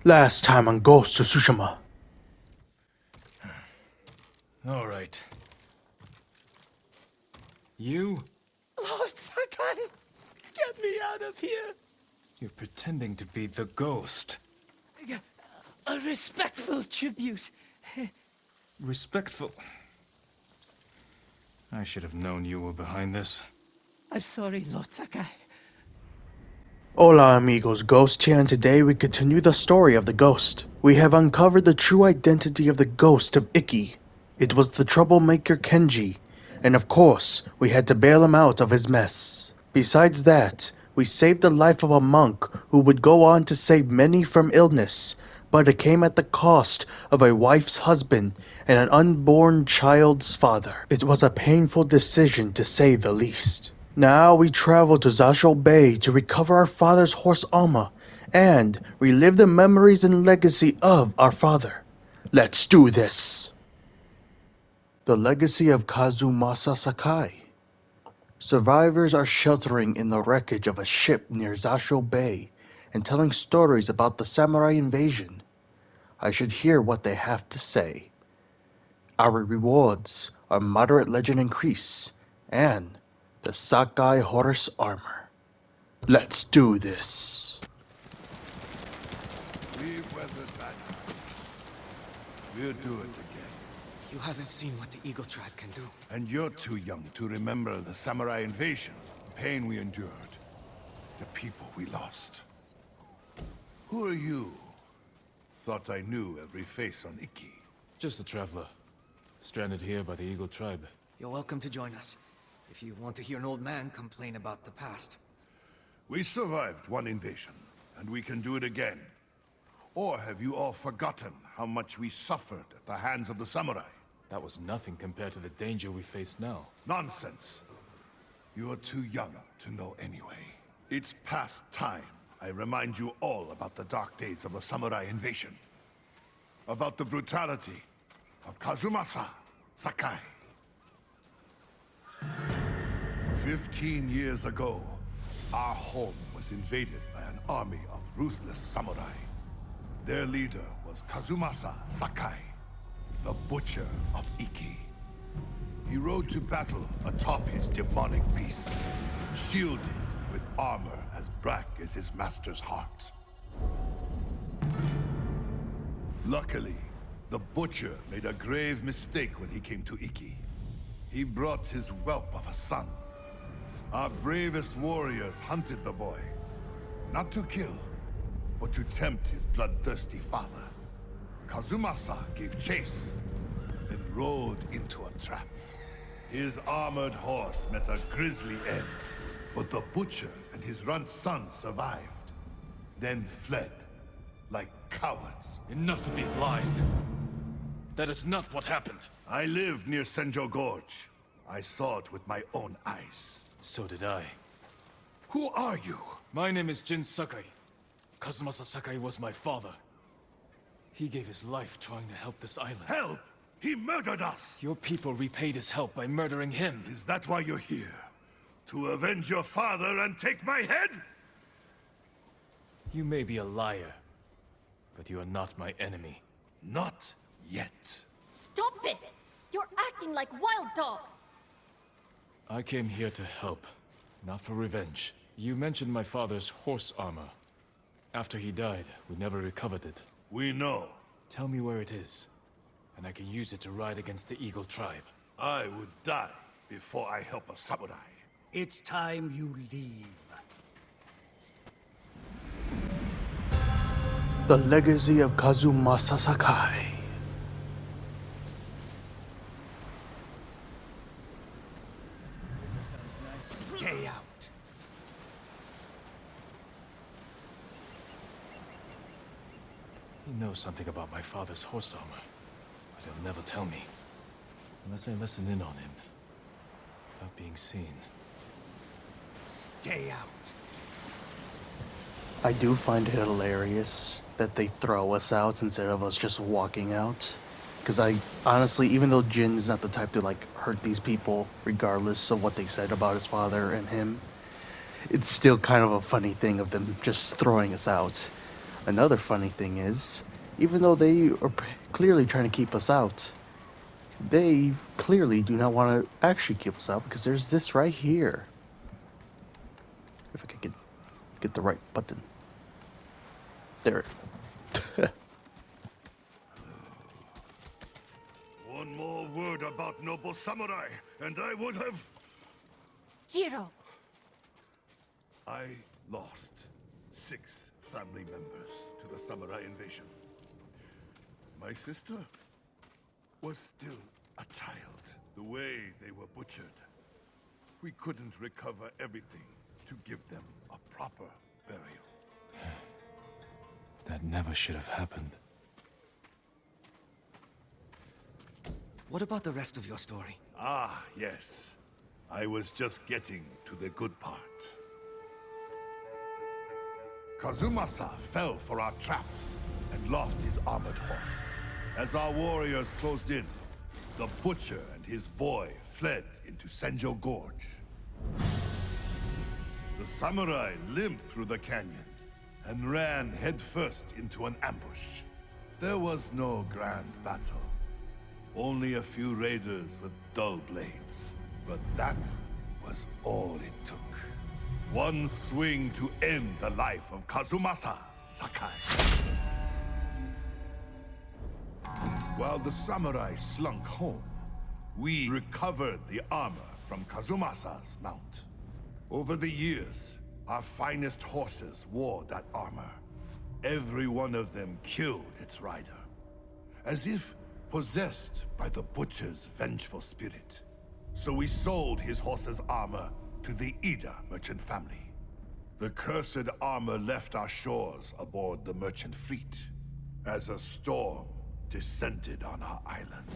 Last time on Ghost to Tsushima. All right. You? Lord Sakai, get me out of here. You're pretending to be the ghost. A respectful tribute. Respectful. I should have known you were behind this. I'm sorry, Lord Sakai. Hola amigos, Ghost here, and today we continue the story of the ghost. We have uncovered the true identity of the ghost of Ikki. It was the troublemaker Kenji, and of course, we had to bail him out of his mess. Besides that, we saved the life of a monk who would go on to save many from illness, but it came at the cost of a wife's husband and an unborn child's father. It was a painful decision to say the least. Now we travel to Zasho Bay to recover our father's horse armor and relive the memories and legacy of our father. Let's do this! The legacy of Kazumasa Sakai. Survivors are sheltering in the wreckage of a ship near Zasho Bay and telling stories about the samurai invasion. I should hear what they have to say. Our rewards are moderate legend increase and the Sakai horse armor. Let's do this. We've weathered bad times. We'll do it again. You haven't seen what the Eagle Tribe can do. And you're too young to remember the samurai invasion, the pain we endured, the people we lost. Who are you? Thought I knew every face on Ikki. Just a traveler. Stranded here by the Eagle Tribe. You're welcome to join us, if you want to hear an old man complain about the past. We survived one invasion, and we can do it again. Or have you all forgotten how much we suffered at the hands of the samurai? That was nothing compared to the danger we face now. Nonsense. You're too young to know anyway. It's past time I remind you all about the dark days of the samurai invasion. About the brutality of Kazumasa Sakai. 15 years ago, our home was invaded by an army of ruthless samurai. Their leader was Kazumasa Sakai, the Butcher of Ikki. He rode to battle atop his demonic beast, shielded with armor as black as his master's heart. Luckily, the Butcher made a grave mistake when he came to Ikki. He brought his whelp of a son. Our bravest warriors hunted the boy, not to kill, but to tempt his bloodthirsty father. Kazumasa gave chase, then rode into a trap. His armored horse met a grisly end, but the Butcher and his runt son survived, then fled like cowards. Enough of these lies. That is not what happened. I lived near Senjo Gorge. I saw it with my own eyes. So did I. Who are you? My name is Jin Sakai. Kazumasa Sakai was my father. He gave his life trying to help this island. Help! He murdered us! Your people repaid his help by murdering him. Is that why you're here? To avenge your father and take my head? You may be a liar, but you are not my enemy. Not yet. Stop this! You're acting like wild dogs! I came here to help, not for revenge. You mentioned my father's horse armor. After he died, we never recovered it. We know. Tell me where it is, and I can use it to ride against the Eagle Tribe. I would die before I help a samurai. It's time you leave. The legacy of Kazumasa Sakai. Stay out. He knows something about my father's horse armor, but he'll never tell me. Unless I listen in on him, without being seen. Stay out. I do find it hilarious that they throw us out instead of us just walking out. Because I honestly, even though Jin is not the type to like hurt these people, regardless of what they said about his father and him, it's still kind of a funny thing of them just throwing us out. Another funny thing is, even though they are clearly trying to keep us out, they clearly do not want to actually keep us out because there's this right here. If I could get the right button. There. One more word about noble samurai, and I would have... Jiro! I lost 6 family members to the samurai invasion. My sister was still a child. The way they were butchered, we couldn't recover everything to give them a proper burial. That never should have happened. What about the rest of your story? Ah, yes. I was just getting to the good part. Kazumasa fell for our trap and lost his armored horse. As our warriors closed in, the butcher and his boy fled into Senjo Gorge. The samurai limped through the canyon and ran headfirst into an ambush. There was no grand battle. Only a few raiders with dull blades. But that was all it took. One swing to end the life of Kazumasa, Sakai. While the samurai slunk home, we recovered the armor from Kazumasa's mount. Over the years, our finest horses wore that armor. Every one of them killed its rider, as if possessed by the butcher's vengeful spirit. So we sold his horse's armor to the Ida merchant family. The cursed armor left our shores aboard the merchant fleet, as a storm descended on our island.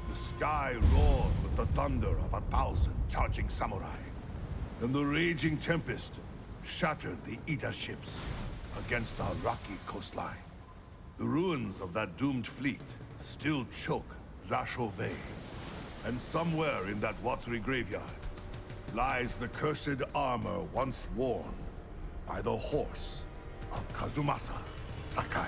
The sky roared with the thunder of 1,000 charging samurai, and the raging tempest shattered the Ida ships against our rocky coastline. The ruins of that doomed fleet still choke Zasho Bay, and somewhere in that watery graveyard lies the cursed armor once worn by the horse of Kazumasa Sakai.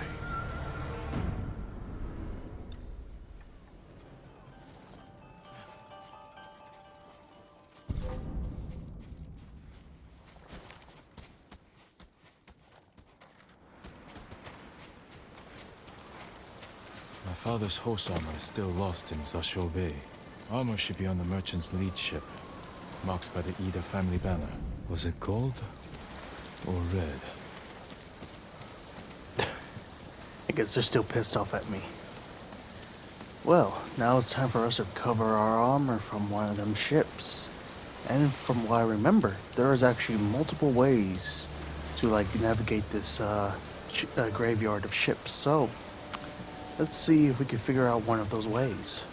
My father's horse armor is still lost in Zasho Bay. Armor should be on the merchant's lead ship, marked by the Ida family banner. Was it gold or red? I guess they're still pissed off at me. Well, now it's time for us to recover our armor from one of them ships. And from what I remember, there is actually multiple ways to like navigate this graveyard of ships. So let's see if we can figure out one of those ways.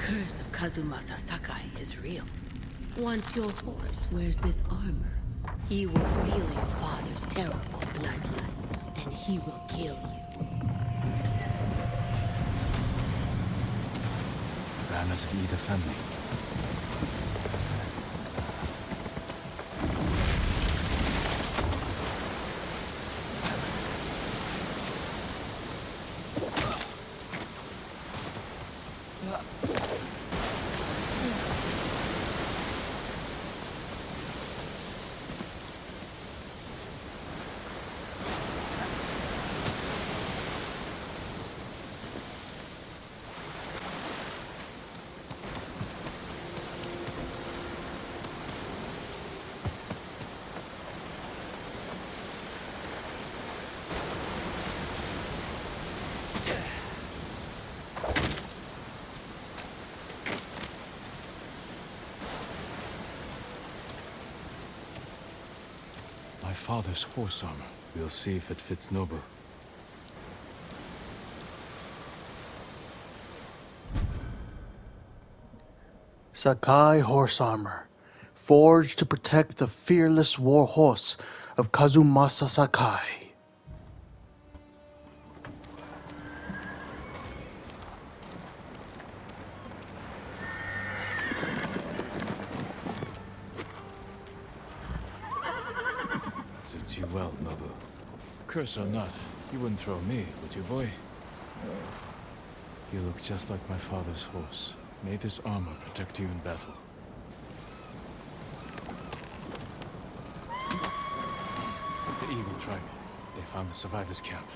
curse of Kazumasa Sakai is real. Once your horse wears this armor, he will feel your father's terrible bloodlust, and he will kill you. Banners of either family. My father's horse armor. We'll see if it fits Nobu. Sakai horse armor, forged to protect the fearless war horse of Kazumasa Sakai. Suits you well, Nobu. Curse or not, you wouldn't throw me, would you, boy? You look just like my father's horse. May this armor protect you in battle. The Eagle tribe. They found the survivors' camp.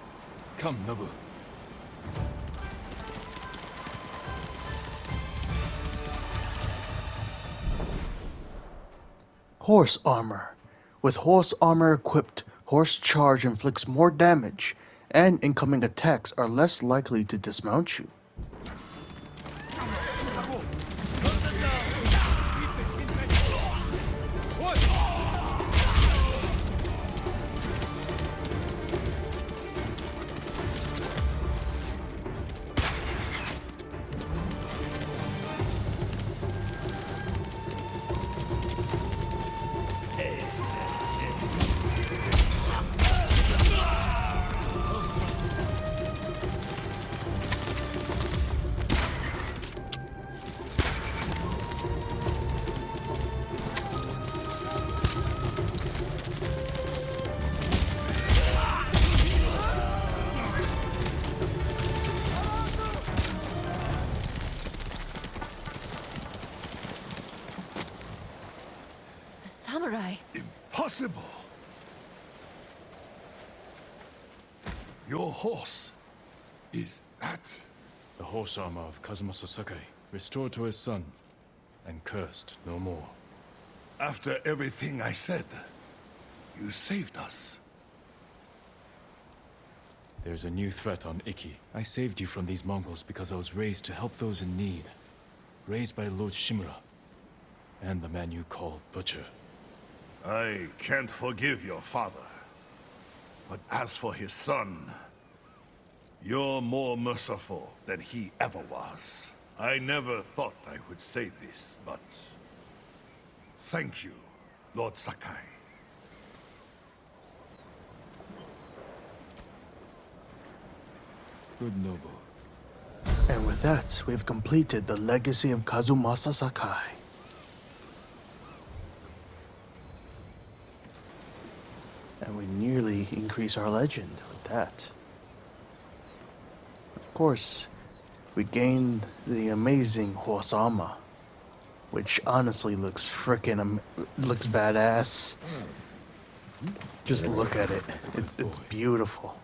Come, Nobu. Horse armor. With horse armor equipped, horse charge inflicts more damage, and incoming attacks are less likely to dismount you. Samurai. Impossible! Your horse. Is that... The horse armor of Kazumasa Sakai, restored to his son, and cursed no more. After everything I said, you saved us. There's a new threat on Iki. I saved you from these Mongols because I was raised to help those in need. Raised by Lord Shimura, and the man you call Butcher. I can't forgive your father. But as for his son, you're more merciful than he ever was. I never thought I would say this, but... thank you, Lord Sakai. Good Nobu. And with that, we've completed the legacy of Kazumasa Sakai. And we nearly increase our legend with that. Of course, we gained the amazing horse armor, which honestly looks looks badass. Just look at it. It's beautiful.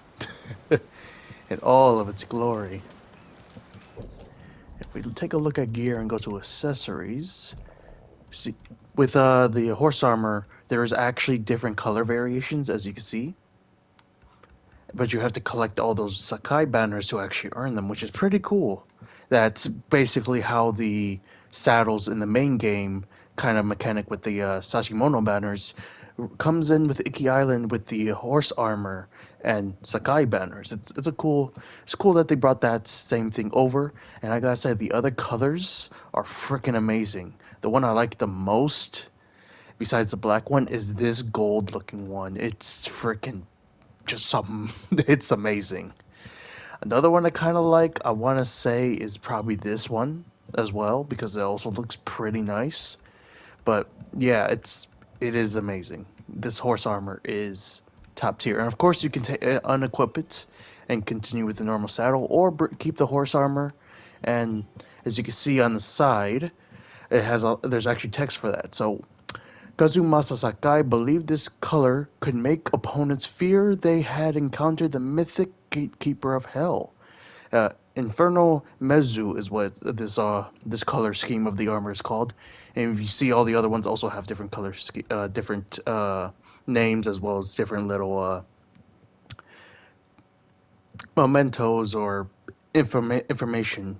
In all of its glory. If we take a look at gear and go to accessories, see, with the horse armor, there is actually different color variations, as you can see. But you have to collect all those Sakai banners to actually earn them, which is pretty cool. That's basically how the saddles in the main game kind of mechanic with the Sashimono banners comes in with Iki Island with the horse armor and Sakai banners. It's cool that they brought that same thing over. And I gotta say, the other colors are freaking amazing. The one I like the most, besides the black one, is this gold looking one. It's freaking just something. It's amazing. Another one I kind of like, I want to say, is probably this one as well because it also looks pretty nice. But yeah, it is amazing. This horse armor is top tier, and of course you can unequip it and continue with the normal saddle, or keep the horse armor. And as you can see on the side, there's actually text for that. So Kazumasa Sakai believed this color could make opponents fear they had encountered the mythic gatekeeper of hell. Infernal Mezu is what this color scheme of the armor is called, and if you see all the other ones also have different different names as well as different little mementos or information.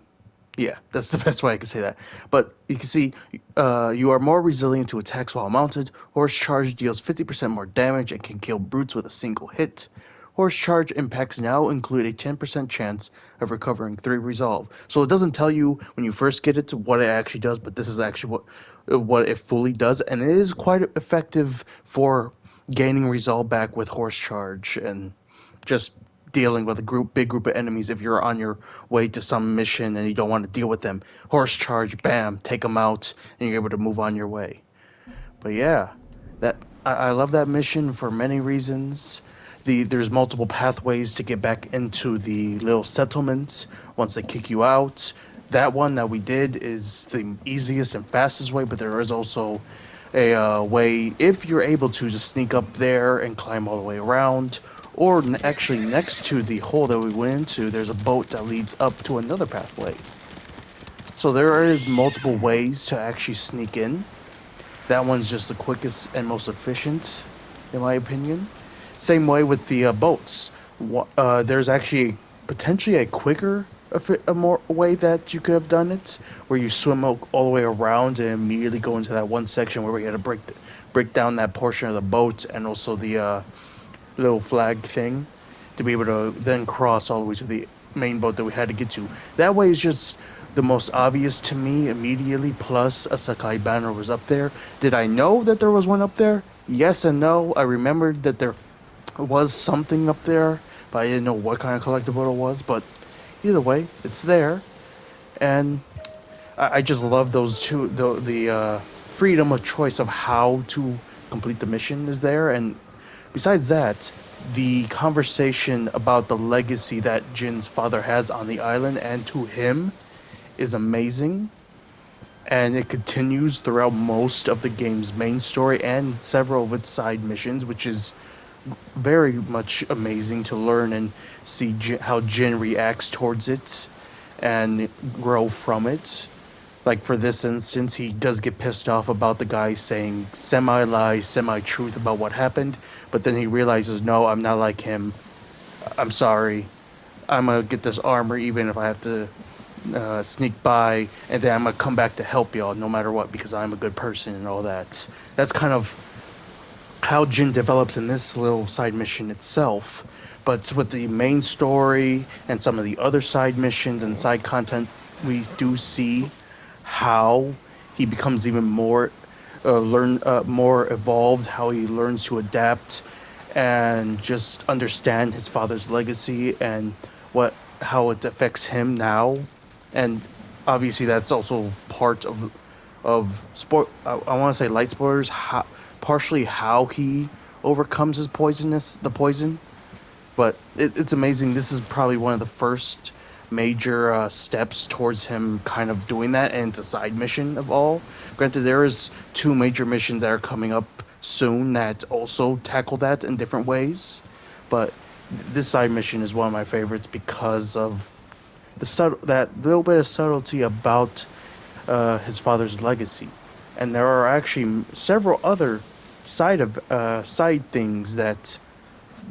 Yeah, that's the best way I can say that. But you can see you are more resilient to attacks while mounted. Horse Charge deals 50% more damage and can kill brutes with a single hit. Horse Charge impacts now include a 10% chance of recovering 3 resolve. So it doesn't tell you when you first get it what it actually does, but this is actually what it fully does, and it is quite effective for gaining resolve back with Horse Charge and just dealing with a big group of enemies. If you're on your way to some mission and you don't want to deal with them, Horse Charge, bam, take them out, and you're able to move on your way. But yeah, I love that mission for many reasons. There's multiple pathways to get back into the little settlements once they kick you out. That one that we did is the easiest and fastest way, but there is also a way, if you're able to, just sneak up there and climb all the way around. Or actually, next to the hole that we went into, there's a boat that leads up to another pathway. So there is multiple ways to actually sneak in. That one's just the quickest and most efficient, in my opinion. Same way with the boats. There's actually potentially a quicker, more way that you could have done it, where you swim all the way around and immediately go into that one section where we had to break down that portion of the boat and also the little flag thing to be able to then cross all the way to the main boat that we had to get to. That way is just the most obvious to me immediately, plus a Sakai banner was up there. Did I know that there was one up there? Yes and no. I remembered that there was something up there, but I didn't know what kind of collectible it was. But either way, it's there. And I just love those two. The freedom of choice of how to complete the mission is there. And besides that, the conversation about the legacy that Jin's father has on the island and to him is amazing. And it continues throughout most of the game's main story and several of its side missions, which is very much amazing to learn and see how Jin reacts towards it and grow from it. Like for this instance, he does get pissed off about the guy saying semi-lie, semi-truth about what happened, but then he realizes, no, I'm not like him. I'm sorry. I'm gonna get this armor even if I have to sneak by, and then I'm gonna come back to help y'all no matter what because I'm a good person and all that. That's kind of how Jin develops in this little side mission itself. But with the main story and some of the other side missions and side content, we do see how he becomes even more more evolved, how he learns to adapt and just understand his father's legacy and how it affects him now. And obviously that's also part of sport. I want to say light spoilers. Partially how he overcomes the poison. But it's amazing. This is probably one of the first major steps towards him kind of doing that, and it's a side mission of all. Granted, there is 2 major missions that are coming up soon that also tackle that in different ways, but this side mission is one of my favorites because of that little bit of subtlety about his father's legacy. And there are actually several other side things that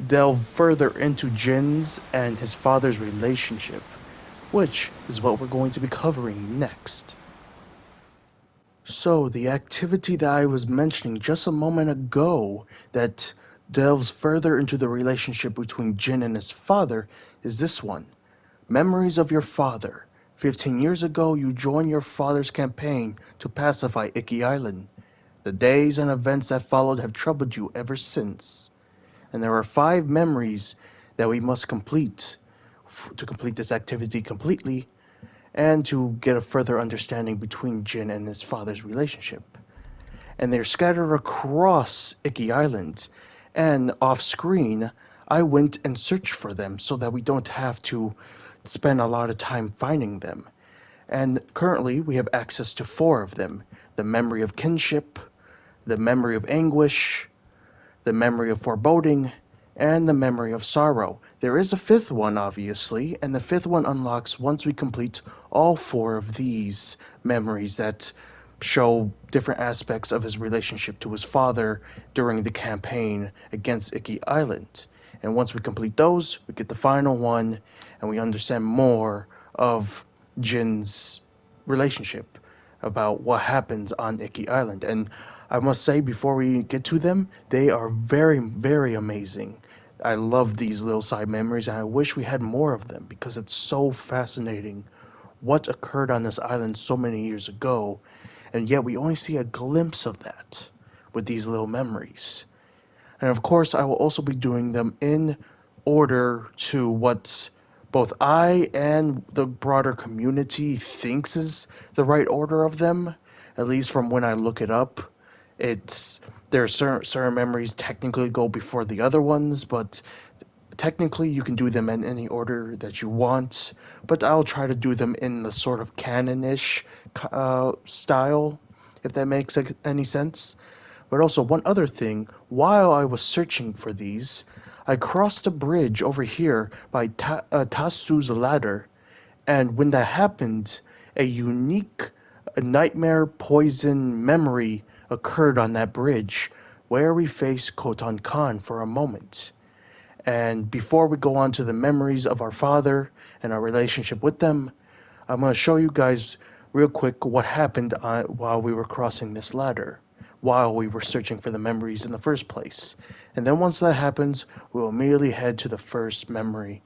delve further into Jin's and his father's relationship, which is what we're going to be covering next. So, the activity that I was mentioning just a moment ago that delves further into the relationship between Jin and his father is this one. Memories of your father. 15 years ago, you joined your father's campaign to pacify Icky Island. The days and events that followed have troubled you ever since. And there are 5 memories that we must complete to complete this activity completely and to get a further understanding between Jin and his father's relationship. And they're scattered across Icky Island. And off screen, I went and searched for them so that we don't have to spend a lot of time finding them. And currently, we have access to 4 of them: the memory of Kinship, the memory of Anguish, the memory of Foreboding, and the memory of Sorrow. There is a 5th one, obviously, and the 5th one unlocks once we complete all 4 of these memories that show different aspects of his relationship to his father during the campaign against Icky Island. And once we complete those, we get the final one, and we understand more of Jin's relationship, about what happens on Icky Island. And I must say, before we get to them, they are very, very amazing. I love these little side memories, and I wish we had more of them because it's so fascinating what occurred on this island so many years ago, and yet we only see a glimpse of that with these little memories. And of course, I will also be doing them in order to what both I and the broader community thinks is the right order of them, at least from when I look it up. It's there are certain memories technically go before the other ones, but technically you can do them in any order that you want. But I'll try to do them in the sort of canon-ish style, if that makes any sense. But also, one other thing, while I was searching for these, I crossed a bridge over here by Tasu's ladder, and when that happened, a unique nightmare poison memory occurred on that bridge, where we faced Khotan Khan for a moment. And before we go on to the memories of our father and our relationship with them, I'm going to show you guys real quick what happened while we were crossing this ladder, while we were searching for the memories in the first place. And then once that happens, we'll immediately head to the first memory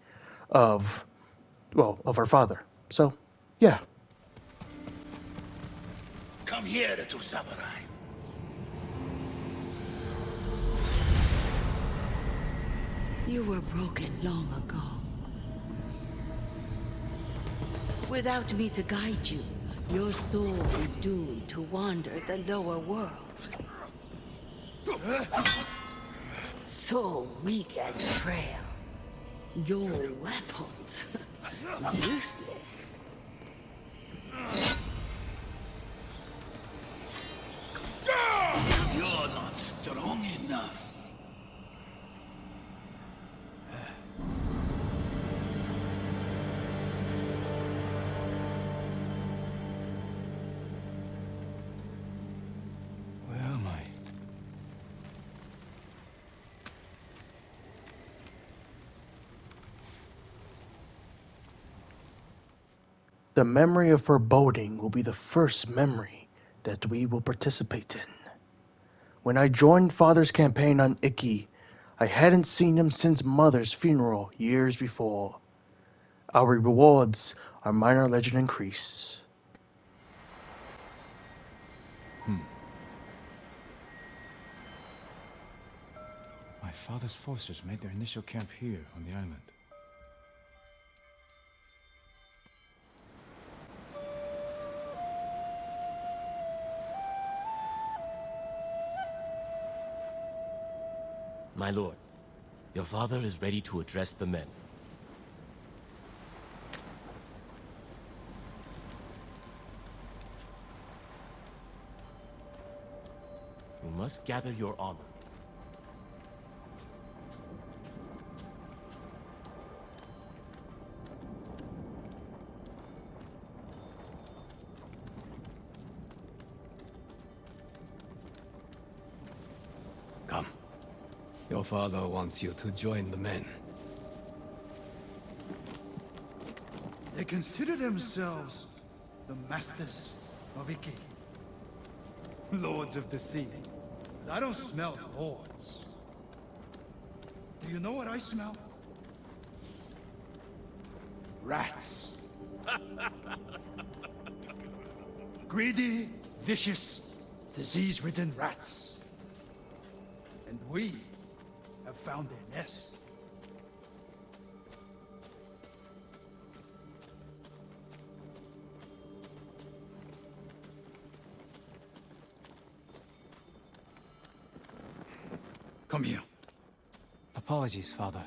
of, well, of our father. So, yeah. Come here, the 2 samurai. You were broken long ago. Without me to guide you, your soul is doomed to wander the lower world. So weak and frail. Your weapons, useless. You're not strong enough. Where am I? The memory of foreboding will be the first memory that we will participate in. When I joined Father's campaign on Icky, I hadn't seen him since Mother's funeral years before. Our rewards are minor legend increase. My father's forces made their initial camp here on the island. My lord, your father is ready to address the men. You must gather your armor. Come. Your father wants you to join the men. They consider themselves the masters of Iki. Lords of the sea. But I don't smell lords. Do you know what I smell? Rats. Greedy, vicious, disease-ridden rats. And we have found their nest. Come here. Apologies, Father.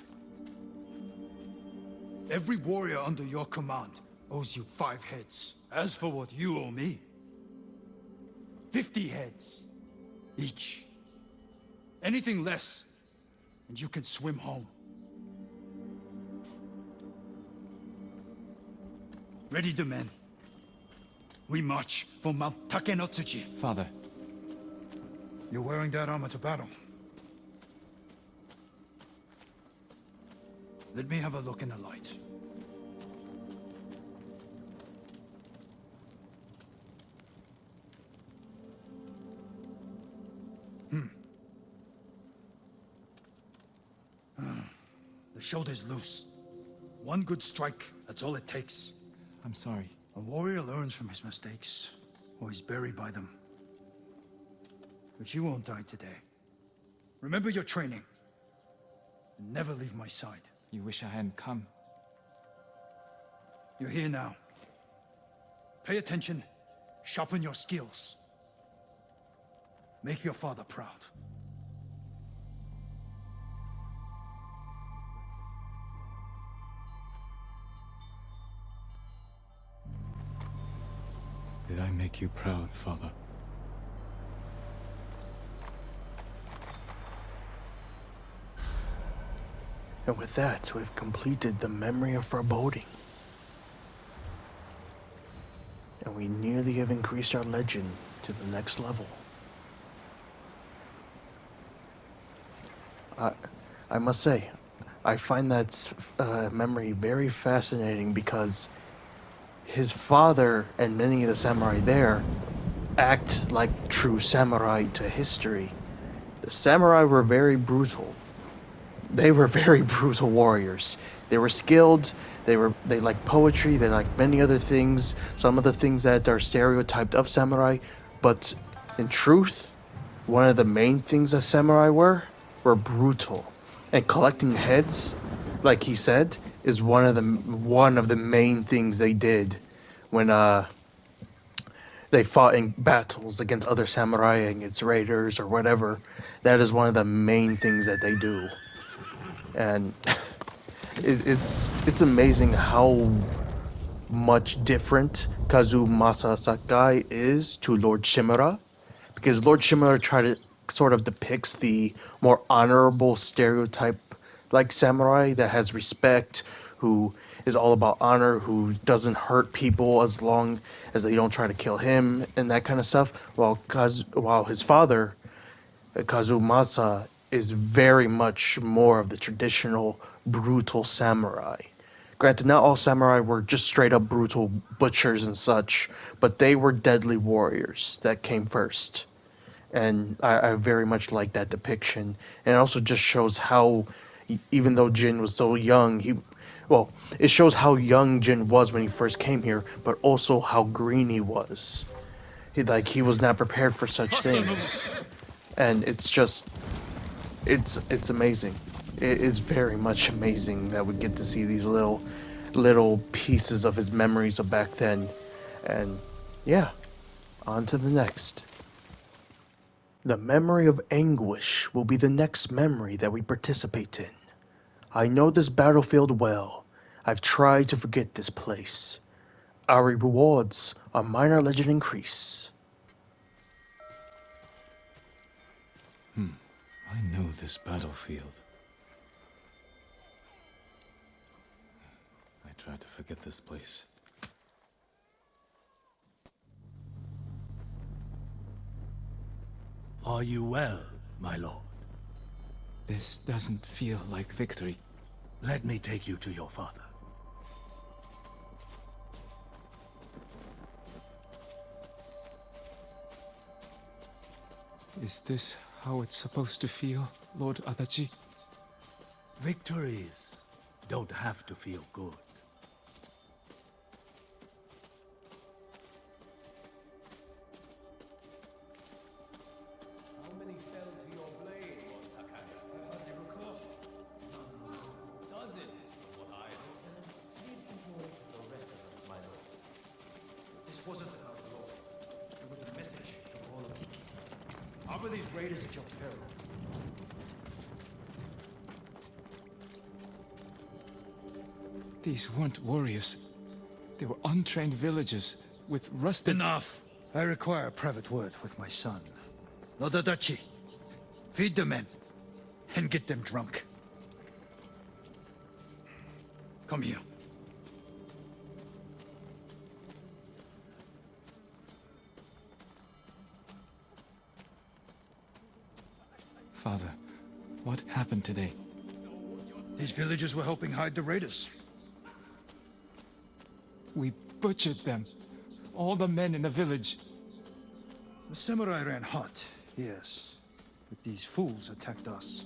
Every warrior under your command owes you 5 heads. As for what you owe me, 50 heads each. Anything less, and you can swim home. Ready the men. We march for Mount Takenotsuchi. Father. You're wearing that armor to battle. Let me have a look in the light. The shoulder's loose. One good strike, that's all it takes. I'm sorry. A warrior learns from his mistakes, or he's buried by them. But you won't die today. Remember your training. And never leave my side. You wish I hadn't come. You're here now. Pay attention, sharpen your skills. Make your father proud. Did I make you proud, Father? And with that, we've completed the memory of Foreboding. And we nearly have increased our legend to the next level. I must say, I find that memory very fascinating because his father and many of the samurai there act like true samurai to history. The samurai were very brutal. They were very brutal warriors. They were skilled, they liked poetry, they liked many other things, some of the things that are stereotyped of samurai, but in truth, one of the main things that samurai were brutal. And collecting heads, like he said, is one of the main things they did when they fought in battles against other samurai, against raiders or whatever. That is one of the main things that they do. And it's amazing how much different Kazumasa Sakai is to Lord Shimura, because Lord Shimura sort of depicts the more honorable stereotype like samurai that has respect, who is all about honor, who doesn't hurt people as long as they don't try to kill him and that kind of stuff, while his father Kazumasa is very much more of the traditional brutal samurai. Granted, not all samurai were just straight up brutal butchers and such, but they were deadly warriors that came first. And I very much like that depiction. And it also just shows how, even though Jin was so young, it shows how young Jin was when he first came here, but also how green he was. He was not prepared for such things. And it's amazing. It is very much amazing that we get to see these little pieces of his memories of back then. And yeah, on to the next. The memory of Anguish will be the next memory that we participate in. I know this battlefield well. I've tried to forget this place. Our rewards are minor legend increase. I know this battlefield. I tried to forget this place. Are you well, my lord? This doesn't feel like victory. Let me take you to your father. Is this how it's supposed to feel, Lord Adachi? Victories don't have to feel good. How many fell to your blade, Lord Sakai? I hardly recall. Dozens, from what I understand. Leave the glory to the rest of us, my lord. This wasn't about glory. It was a message to all of Iki. Harbor these raiders at your peril. These weren't warriors. They were untrained villagers with rusted... Enough! I require a private word with my son. Lord Adachi, feed the men and get them drunk. Come here. Father, what happened today? These villagers were helping hide the raiders. We butchered them. All the men in the village. The samurai ran hot, yes. But these fools attacked us.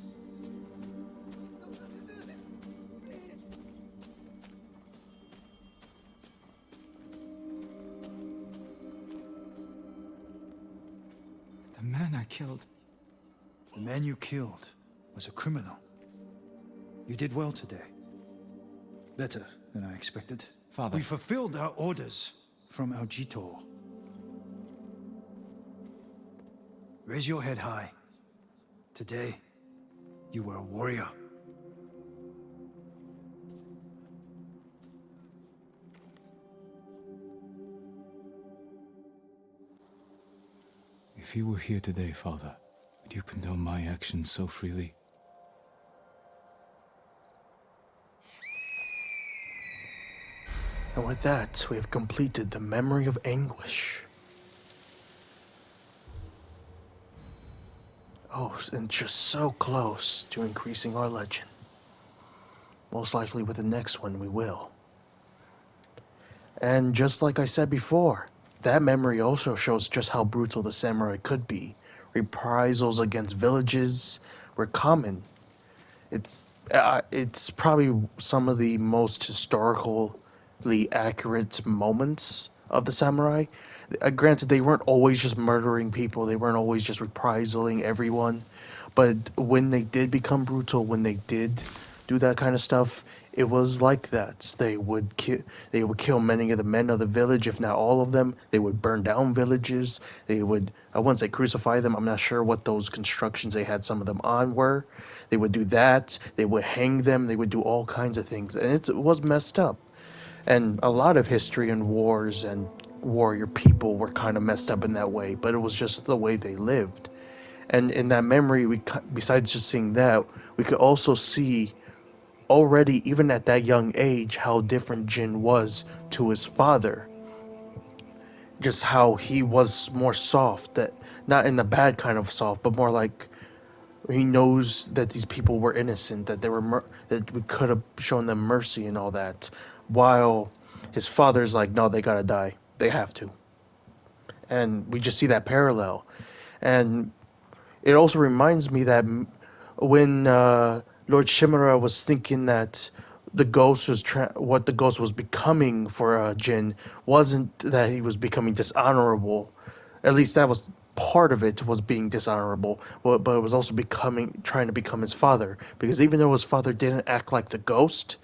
The man I killed. The man you killed was a criminal. You did well today. Better than I expected. Father. We fulfilled our orders from our Jito. Raise your head high. Today, you were a warrior. If you were here today, Father, would you condone my actions so freely? And with that, we have completed the memory of Anguish. Oh, and just so close to increasing our legend. Most likely with the next one we will. And just like I said before, that memory also shows just how brutal the samurai could be. Reprisals against villages were common. It's probably some of the most historically accurate moments of the samurai. Granted, they weren't always just murdering people. They weren't always just reprisaling everyone. But when they did become brutal, when they did do that kind of stuff, it was like that. They would kill many of the men of the village, if not all of them. They would burn down villages. They would, I wouldn't say crucify them. I'm not sure what those constructions they had some of them on were. They would do that. They would hang them. They would do all kinds of things. And it was messed up. And a lot of history and wars and warrior people were kind of messed up in that way. But it was just the way they lived. And in that memory, besides just seeing that, we could also see already, even at that young age, how different Jin was to his father. Just how he was more soft, that not in the bad kind of soft, but more like he knows that these people were innocent, that they were that we could have shown them mercy and all that. While his father's like, no, they gotta die, they have to. And we just see that parallel, and it also reminds me that when Lord Shimura was thinking that the ghost was what the ghost was becoming for Jin wasn't that he was becoming dishonorable. At least that was part of it, was being dishonorable, but it was also trying to become his father. Because even though his father didn't act like the ghost,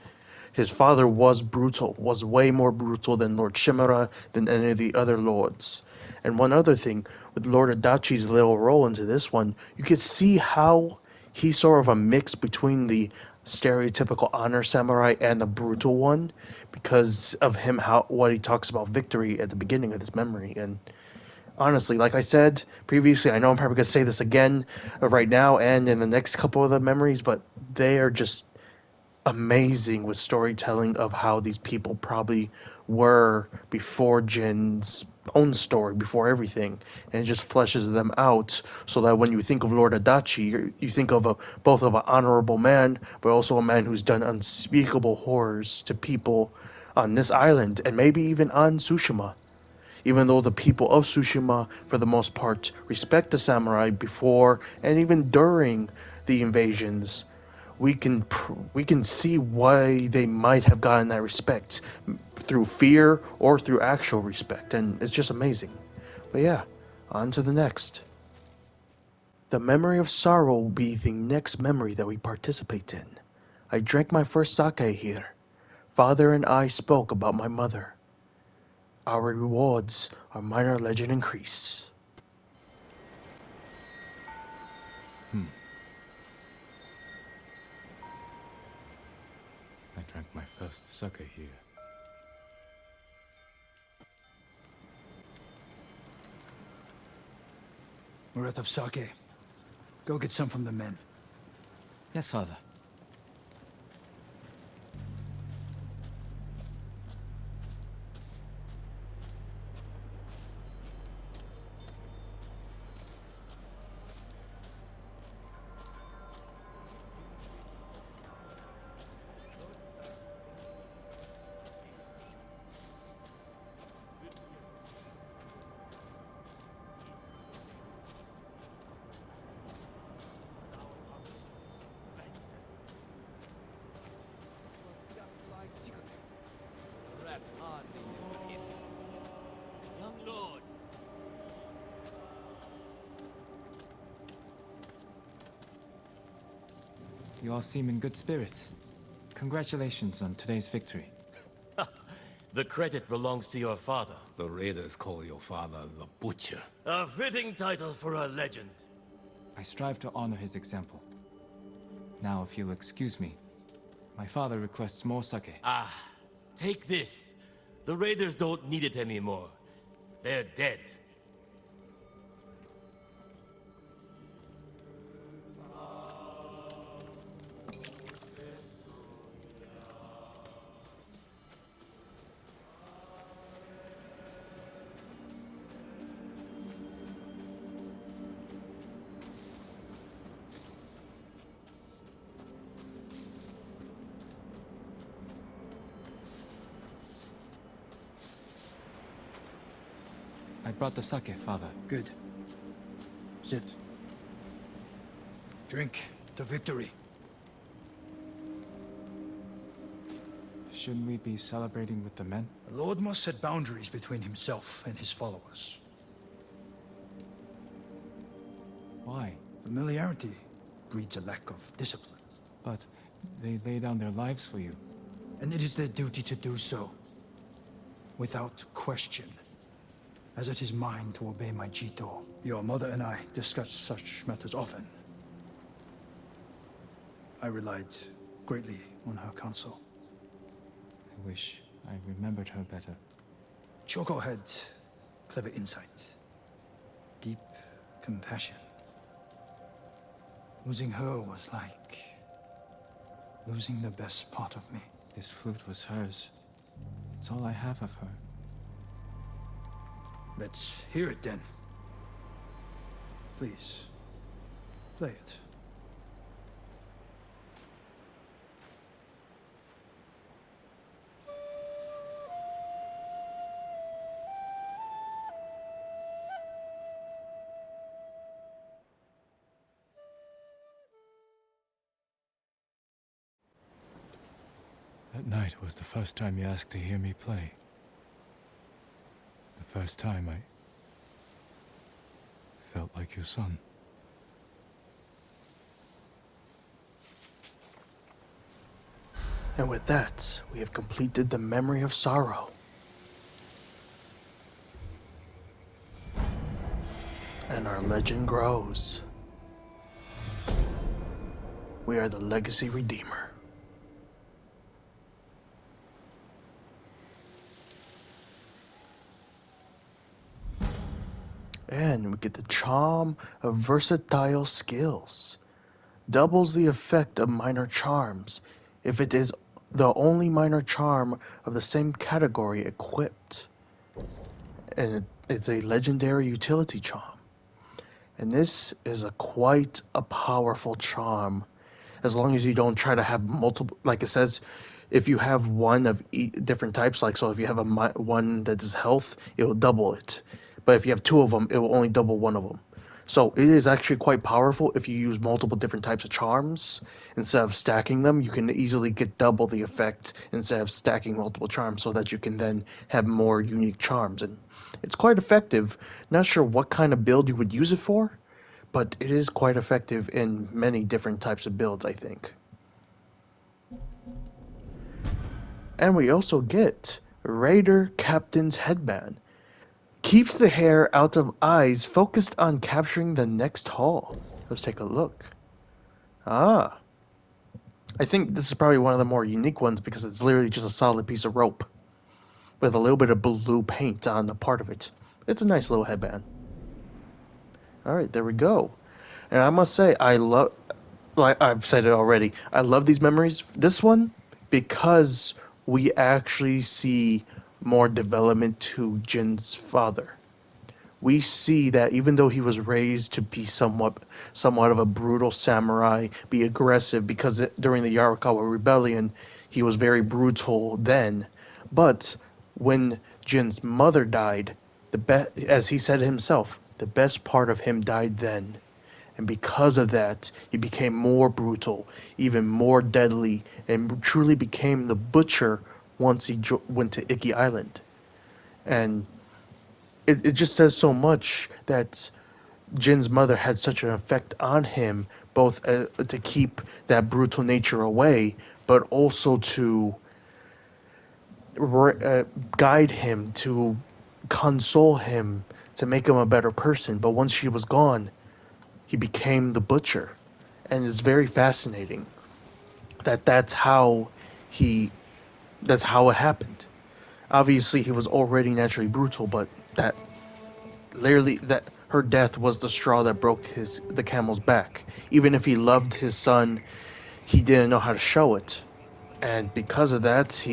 his father was brutal, was way more brutal than Lord Shimura, than any of the other lords. And one other thing, with Lord Adachi's little role into this one, you could see how he's sort of a mix between the stereotypical honor samurai and the brutal one, because of him, what he talks about victory at the beginning of this memory. And honestly, like I said previously, I know I'm probably going to say this again right now and in the next couple of the memories, but they are just amazing with storytelling of how these people probably were before Jin's own story, before everything, and it just fleshes them out so that when you think of Lord Adachi, you think of both of an honorable man, but also a man who's done unspeakable horrors to people on this island and maybe even on Tsushima. Even though the people of Tsushima, for the most part, respect the samurai before and even during the invasions, we can see why they might have gotten that respect through fear or through actual respect, and it's just amazing. But yeah, on to the next. The memory of sorrow will be the next memory that we participate in. I drank my first sake here. Father and I spoke about my mother. Our rewards are minor legend increase. I drank my first sake here. We're out of sake. Go get some from the men. Yes, father. Young lord, You all seem in good spirits. Congratulations on today's victory. the credit belongs to your father. The raiders call your father the Butcher. A fitting title for a legend. I strive to honor his example. Now, if you'll excuse me, my father requests more sake. Ah, take this. The raiders don't need it anymore. They're dead. I brought the sake, father. Good. Sit. Drink to victory. Shouldn't we be celebrating with the men? The Lord must set boundaries between himself and his followers. Why? Familiarity breeds a lack of discipline. But they lay down their lives for you. And it is their duty to do so, without question, as it is mine to obey my Jito. Your mother and I discuss such matters often. I relied greatly on her counsel. I wish I remembered her better. Choco had clever insight, deep compassion. Losing her was like losing the best part of me. This flute was hers. It's all I have of her. Let's hear it then. Please, play it. That night was the first time you asked to hear me play. The first time I felt like your son. And with that, we have completed the memory of sorrow. And our legend grows. We are the Legacy Redeemer. And we get the charm of versatile skills. Doubles the effect of minor charms if it is the only minor charm of the same category equipped. And it's a legendary utility charm. And this is quite a powerful charm. As long as you don't try to have multiple, like it says, if you have one of different types, like so if you have one that is health, it will double it. But if you have two of them, it will only double one of them. So it is actually quite powerful if you use multiple different types of charms. Instead of stacking them, you can easily get double the effect instead of stacking multiple charms so that you can then have more unique charms. And it's quite effective. Not sure what kind of build you would use it for, but it is quite effective in many different types of builds, I think. And we also get Raider Captain's Headband. Keeps the hair out of eyes, focused on capturing the next haul. Let's take a look. Ah, I think this is probably one of the more unique ones because it's literally just a solid piece of rope with a little bit of blue paint on a part of it. It's a nice little headband. Alright, there we go. And I must say, I love, like I've said it already, I love these memories. This one, because we actually see more development to Jin's father. We see that even though he was raised to be somewhat of a brutal samurai, be aggressive because during the Yarikawa rebellion, he was very brutal then. But when Jin's mother died, as he said himself, the best part of him died then. And because of that, he became more brutal, even more deadly, and truly became the butcher once he went to Iki Island. And it just says so much that Jin's mother had such an effect on him, both to keep that brutal nature away, but also to guide him, to console him, to make him a better person. But once she was gone, he became the butcher. And it's very fascinating that he that's how it happened. Obviously, he was already naturally brutal, but that literally that her death was the straw that broke the camel's back. Even if he loved his son, he didn't know how to show it, and because of that,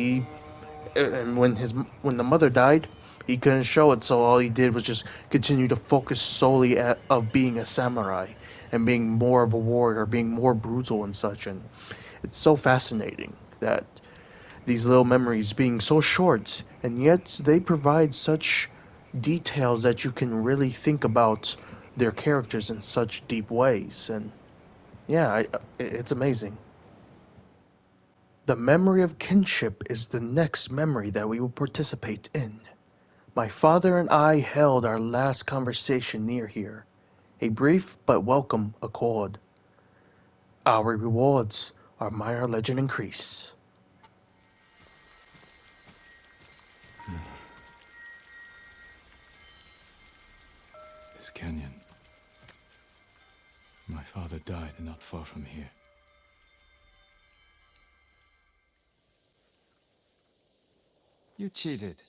and when the mother died, he couldn't show it. So all he did was just continue to focus solely of being a samurai and being more of a warrior, being more brutal and such. And it's so fascinating that these little memories being so short, and yet they provide such details that you can really think about their characters in such deep ways. And yeah, it's amazing. The memory of kinship is the next memory that we will participate in. My father and I held our last conversation near here, a brief but welcome accord. Our rewards are minor legend increase. This canyon. My father died not far from here. You cheated.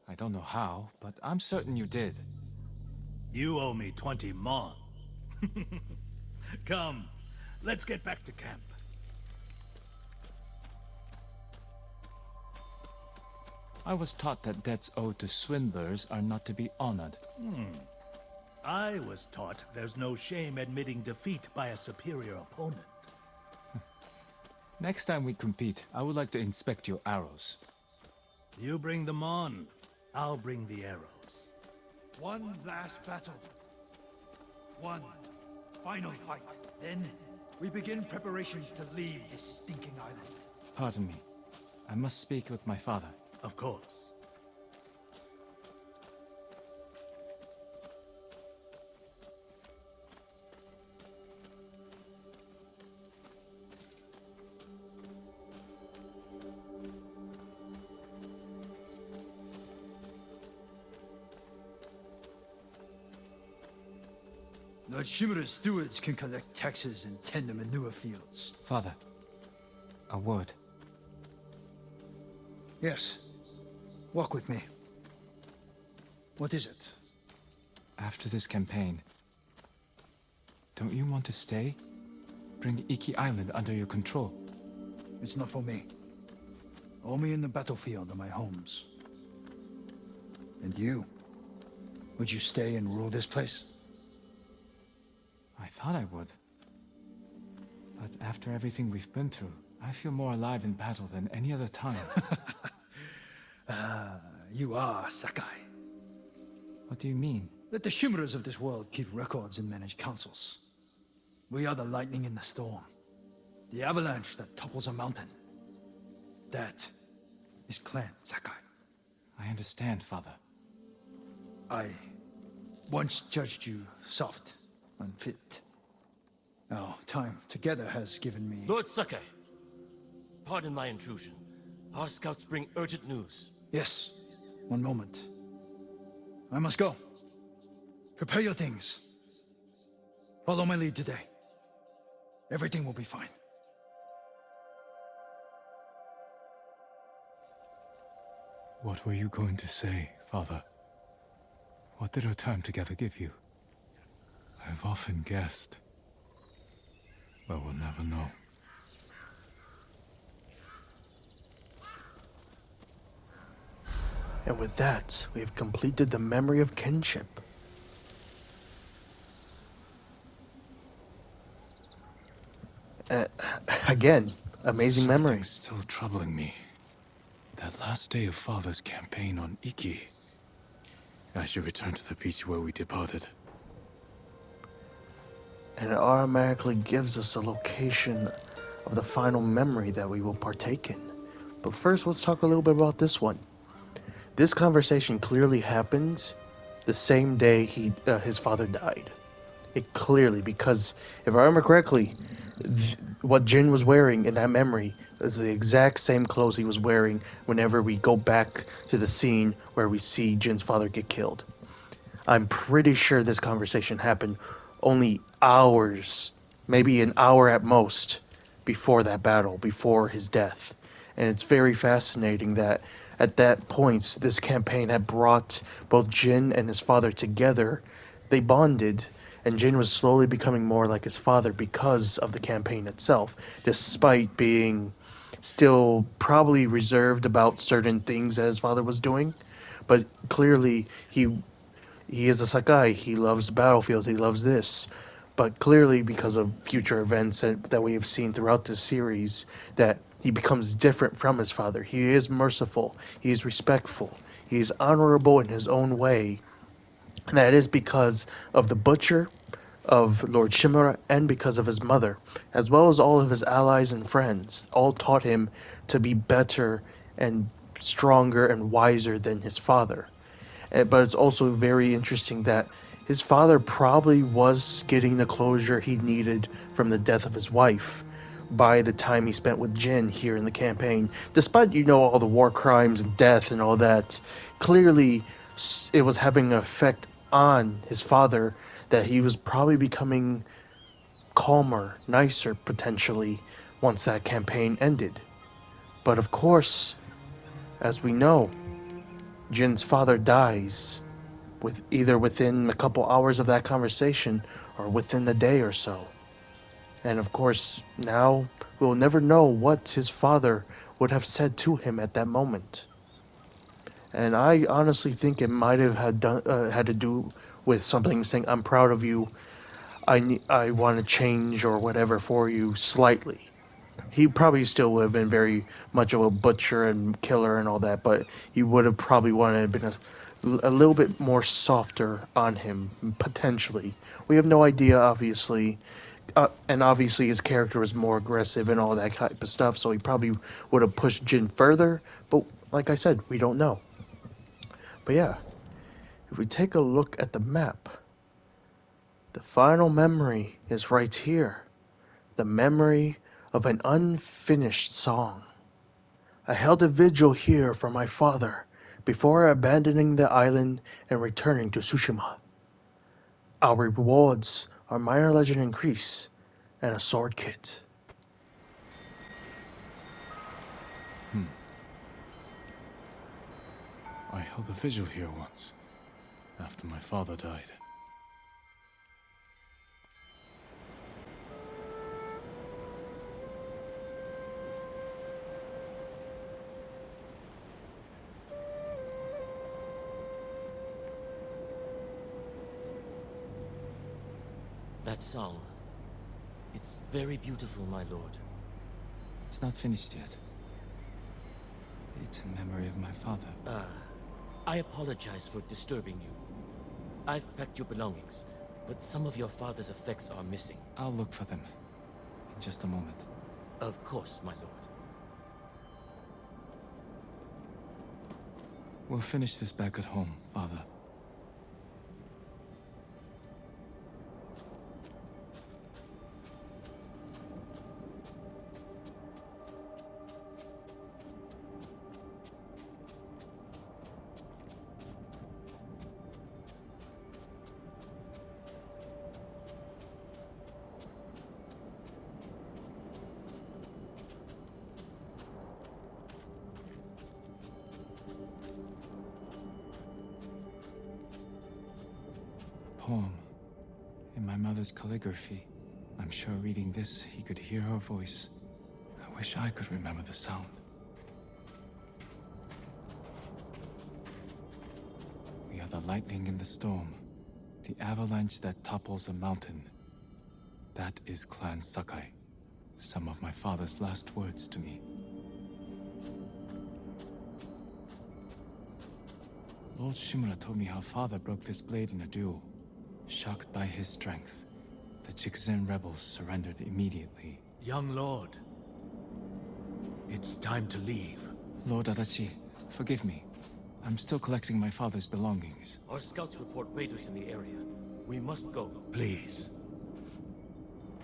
I don't know how, but I'm certain you did. You owe me 20 mon. Come, let's get back to camp. I was taught that debts owed to swindlers are not to be honored. I was taught there's no shame admitting defeat by a superior opponent. Next time we compete, I would like to inspect your arrows. You bring them on. I'll bring the arrows. One last battle. One final fight. Then we begin preparations to leave this stinking island. Pardon me. I must speak with my father. Of course. Lord Shimura's stewards can collect taxes and tend the manure fields. Father, a word. Yes. Walk with me. What is it? After this campaign, don't you want to stay? Bring Iki Island under your control. It's not for me. Only in the battlefield are my homes. And you? Would you stay and rule this place? I thought I would. But after everything we've been through, I feel more alive in battle than any other time. You are Sakai. What do you mean? Let the Shimuras of this world keep records and manage councils. We are the lightning in the storm. The avalanche that topples a mountain. That is Clan Sakai. I understand, Father. I once judged you soft, unfit. Our time together has given me... Lord Sakai, pardon my intrusion. Our scouts bring urgent news. Yes, one moment. I must go. Prepare your things. Follow my lead today. Everything will be fine. What were you going to say, Father? What did our time together give you? I've often guessed, but we'll never know. And with that, we have completed the memory of Kinship. Again, amazing memory. Something's still troubling me. That last day of Father's campaign on Iki. I should return to the beach where we departed. And it automatically gives us the location of the final memory that we will partake in. But first, let's talk a little bit about this one. This conversation clearly happened the same day his father died. It clearly, because if I remember correctly, what Jin was wearing in that memory is the exact same clothes he was wearing whenever we go back to the scene where we see Jin's father get killed. I'm pretty sure this conversation happened only hours, maybe an hour at most, before that battle, before his death. And it's very fascinating that at that point, this campaign had brought both Jin and his father together. They bonded, and Jin was slowly becoming more like his father because of the campaign itself, despite being still probably reserved about certain things that his father was doing. But clearly, he is a Sakai. He loves the battlefield. He loves this. But clearly, because of future events that we have seen throughout this series, that he becomes different from his father. He is merciful. He is respectful. He is honorable in his own way. And that is because of the butcher, of Lord Shimura, and because of his mother, as well as all of his allies and friends. All taught him to be better and stronger and wiser than his father. But it's also very interesting that his father probably was getting the closure he needed from the death of his wife by the time he spent with Jin here in the campaign. Despite, all the war crimes and death and all that, clearly it was having an effect on his father that he was probably becoming calmer, nicer, potentially, once that campaign ended. But of course, as we know, Jin's father dies either within a couple hours of that conversation or within the day or so. And of course, now we'll never know what his father would have said to him at that moment. And I honestly think it might have had to do with something saying, "I'm proud of you. I want to change or whatever for you slightly." He probably still would have been very much of a butcher and killer and all that, but he would have probably wanted to have been a little bit more softer on him, potentially. We have no idea, obviously. And obviously his character was more aggressive and all that type of stuff, so he probably would have pushed Jin further. But like I said, we don't know. But yeah, if we take a look at the map, the final memory is right here. The memory of an unfinished song. I held a vigil here for my father before abandoning the island and returning to Tsushima. Our rewards are minor legend increase and a sword kit. I held a vigil here once, after my father died. That song. It's very beautiful, my lord. It's not finished yet. It's in memory of my father. I apologize for disturbing you. I've packed your belongings, but some of your father's effects are missing. I'll look for them in just a moment. Of course, my lord. We'll finish this back at home, Father. Poem in my mother's calligraphy. I'm sure reading this, he could hear her voice. I wish I could remember the sound. We are the lightning in the storm, the avalanche that topples a mountain. That is Clan Sakai, some of my father's last words to me. Lord Shimura told me how father broke this blade in a duel. Shocked by his strength, the Chikuzen rebels surrendered immediately. Young lord, it's time to leave. Lord Adachi, forgive me. I'm still collecting my father's belongings. Our scouts report raiders in the area. We must go. Please,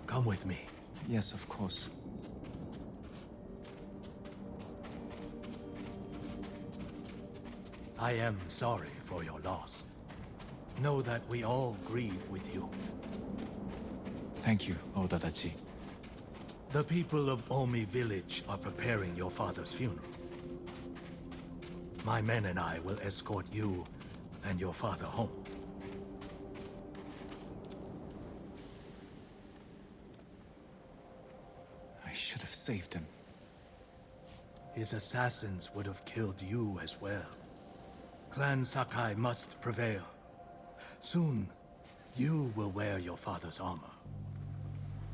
come with me. Yes, of course. I am sorry for your loss. Know that we all grieve with you. Thank you, Lord Adachi. The people of Omi village are preparing your father's funeral. My men and I will escort you and your father home. I should have saved him. His assassins would have killed you as well. Clan Sakai must prevail. Soon, you will wear your father's armor.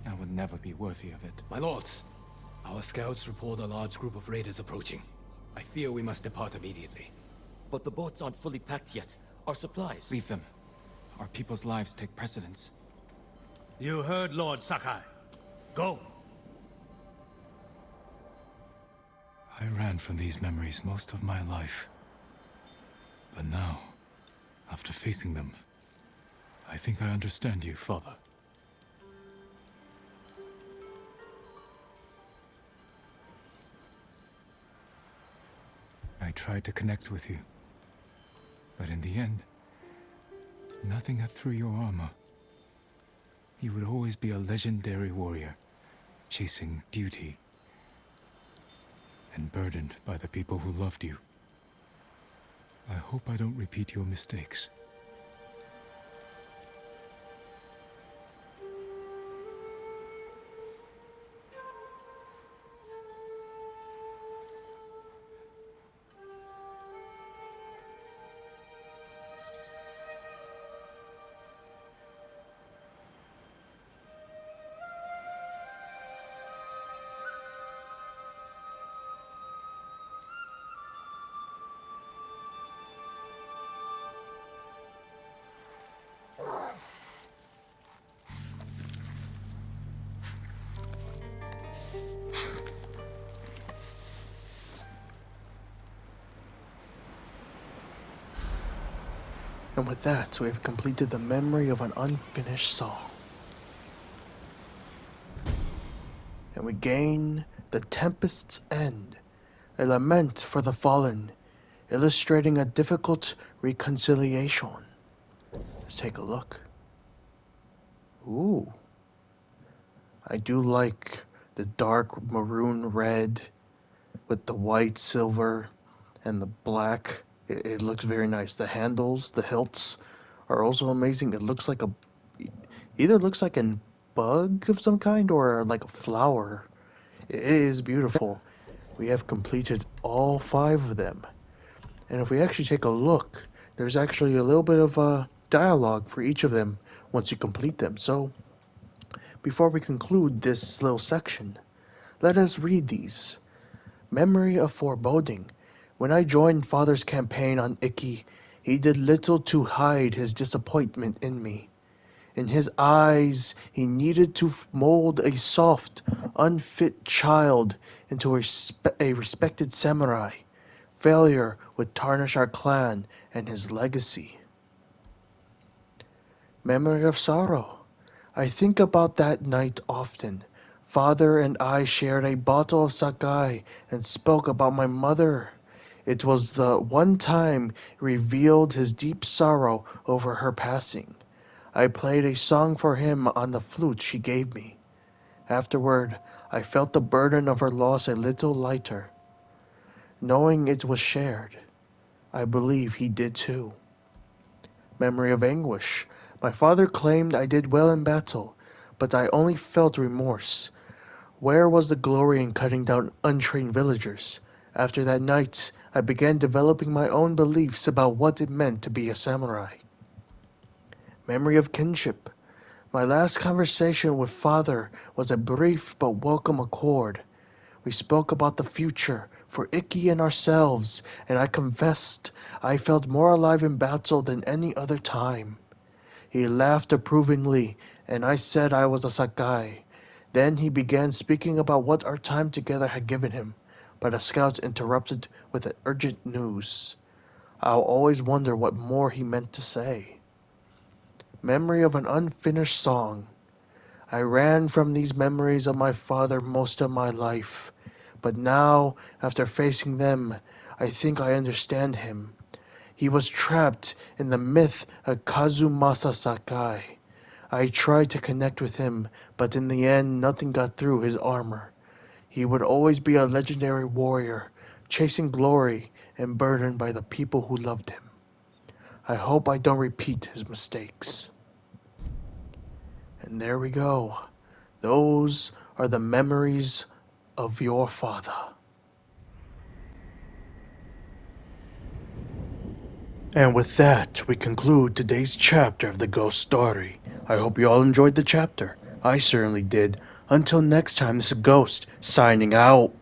I would never be worthy of it. My lords, our scouts report a large group of raiders approaching. I fear we must depart immediately. But the boats aren't fully packed yet. Our supplies. Leave them. Our people's lives take precedence. You heard Lord Sakai. Go! I ran from these memories most of my life. But now, after facing them, I think I understand you, Father. I tried to connect with you, but in the end, nothing got through your armor. You would always be a legendary warrior, chasing duty, and burdened by the people who loved you. I hope I don't repeat your mistakes. And with that, we have completed the memory of an unfinished song. And we gain The Tempest's End, a lament for the fallen, illustrating a difficult reconciliation. Let's take a look. Ooh. I do like the dark maroon red with the white silver and the black. It looks very nice. The handles, the hilts are also amazing. It looks like either looks like a bug of some kind or like a flower. It is beautiful. We have completed all 5 of them. And if we actually take a look, there's actually a little bit of dialogue for each of them once you complete them. So, before we conclude this little section, Let us read these. Memory of Foreboding. When I joined Father's campaign on Ikki, he did little to hide his disappointment in me. In his eyes, he needed to mold a soft, unfit child into a respected samurai. Failure would tarnish our clan and his legacy. Memory of sorrow. I think about that night often. Father and I shared a bottle of Sakai and spoke about my mother. It was the one time he revealed his deep sorrow over her passing. I played a song for him on the flute she gave me. Afterward, I felt the burden of her loss a little lighter, knowing it was shared. I believe he did too. Memory of anguish. My father claimed I did well in battle, but I only felt remorse. Where was the glory in cutting down untrained villagers? After that night, I began developing my own beliefs about what it meant to be a samurai. Memory of kinship. My last conversation with father was a brief but welcome accord. We spoke about the future for Ikki and ourselves, and I confessed I felt more alive in battle than any other time. He laughed approvingly, and I said I was a Sakai. Then he began speaking about what our time together had given him, but the scouts interrupted with urgent news. I'll always wonder what more he meant to say. Memory of an unfinished song. I ran from these memories of my father most of my life, but now, after facing them, I think I understand him. He was trapped in the myth of Kazumasa Sakai. I tried to connect with him, but in the end nothing got through his armor. He would always be a legendary warrior, chasing glory and burdened by the people who loved him. I hope I don't repeat his mistakes. And there we go. Those are the memories of your father. And with that, we conclude today's chapter of the Ghost Story. I hope you all enjoyed the chapter. I certainly did. Until next time, this is Ghost, signing out.